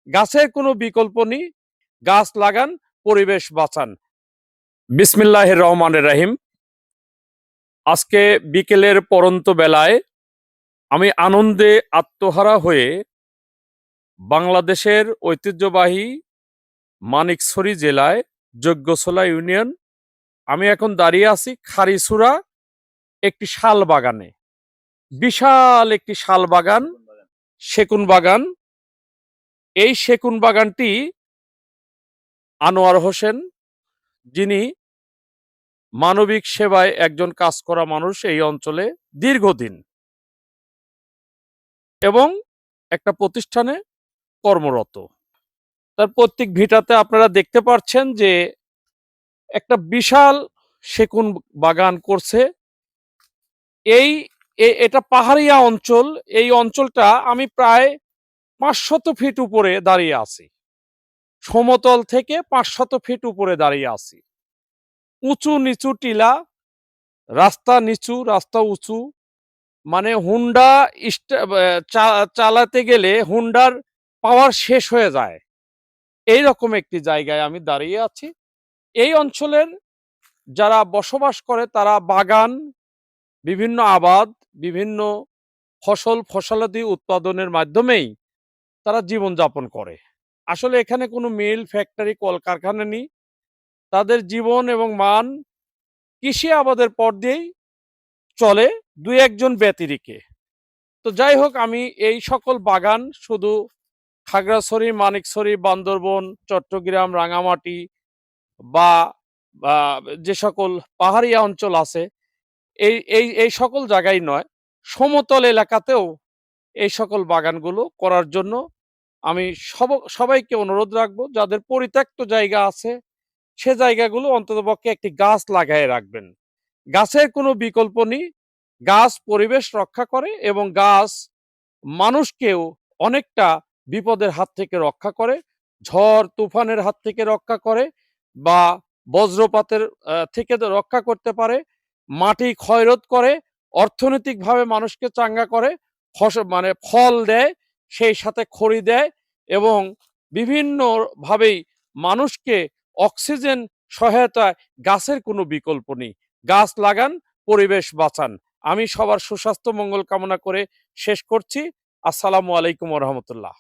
গাছের কোনো বিকল্প নেই। গাছ লাগান, পরিবেশ বাঁচান। বিসমিল্লাহির রহমানির রহিম। আজকে বিকেলের পড়ন্ত বেলায় আমি আনন্দে আত্মহারা হয়ে বাংলাদেশের ঐতিহ্যবাহী মানিকছড়ি জেলায় যজ্ঞছলা ইউনিয়ন, আমি এখন দাঁড়িয়ে আছি খারিছুরা একটি শাল বাগানে। বিশাল একটি শাল বাগান, সেগুন বাগান। এই সেগুন বাগানটি আনোয়ার হোসেন, যিনি মানবিক সেবায় একজন কাজ করা মানুষ এই অঞ্চলে দীর্ঘদিন, এবং একটা প্রতিষ্ঠানে কর্মরত। তার প্রত্যেক ভিটাতে আপনারা দেখতে পাচ্ছেন যে একটা বিশাল সেগুন বাগান করছে। এটা পাহাড়িয়া অঞ্চল। এই অঞ্চলটা আমি প্রায় 500 ফিট উপরে দাঁড়িয়ে আছি, সমতল থেকে 500 ফিট উপরে দাঁড়িয়ে আছি। উঁচু নিচু টিলা, রাস্তা নিচু, রাস্তা উঁচু, মানে হুন্ডা চালাতে গেলে হুন্ডার পাওয়ার শেষ হয়ে যায়, এইরকম একটি জায়গায় আমি দাঁড়িয়ে আছি। এই অঞ্চলের যারা বসবাস করে তারা বাগান, বিভিন্ন আবাদ, বিভিন্ন ফসলাদি উৎপাদনের মাধ্যমেই তারা জীবনযাপন করে। আসলে এখানে কোনো মিল, ফ্যাক্টরি, কলকারখানা নেই। তাদের জীবন এবং মান কৃষি আবাদের পর দিয়েই চলে, দুই একজন ব্যতিরেকে। তো যাই হোক, আমি এই সকল বাগান শুধু খাগড়াছড়ি, মানিকছড়ি, বান্দরবন, চট্টগ্রাম, রাঙামাটি বা যে সকল পাহাড়িয়া অঞ্চল আছে এই এই এই সকল জায়গায় নয়, সমতল এলাকাতেও এই সকল বাগানগুলো করার জন্য আমি সবাইকে অনুরোধ রাখবো, যাদের পরিত্যক্ত জায়গা আছে সে জায়গাগুলো অন্ততপক্ষে একটি গাছ লাগায় রাখবেন। গাছের কোনো বিকল্প নেই। গাছ পরিবেশ রক্ষা করে এবং গাছ মানুষকেও অনেকটা বিপদের হাত থেকে রক্ষা করে, ঝড় তুফানের হাত থেকে রক্ষা করে, বা বজ্রপাতের থেকে রক্ষা করতে পারে, মাটি ক্ষয়রোধ করে, অর্থনৈতিকভাবে মানুষকে চাঙ্গা করে, মানে ফল দেয়, সেই সাথে খড়ি দেয়, এবং বিভিন্নভাবেই মানুষকে অক্সিজেন সহায়তায় গাছের কোনো বিকল্প নেই। গাছ লাগান, পরিবেশ বাঁচান। আমি সবার সুস্বাস্থ্য মঙ্গল কামনা করে শেষ করছি। আসসালামু আলাইকুম ওয়া রাহমাতুল্লাহ।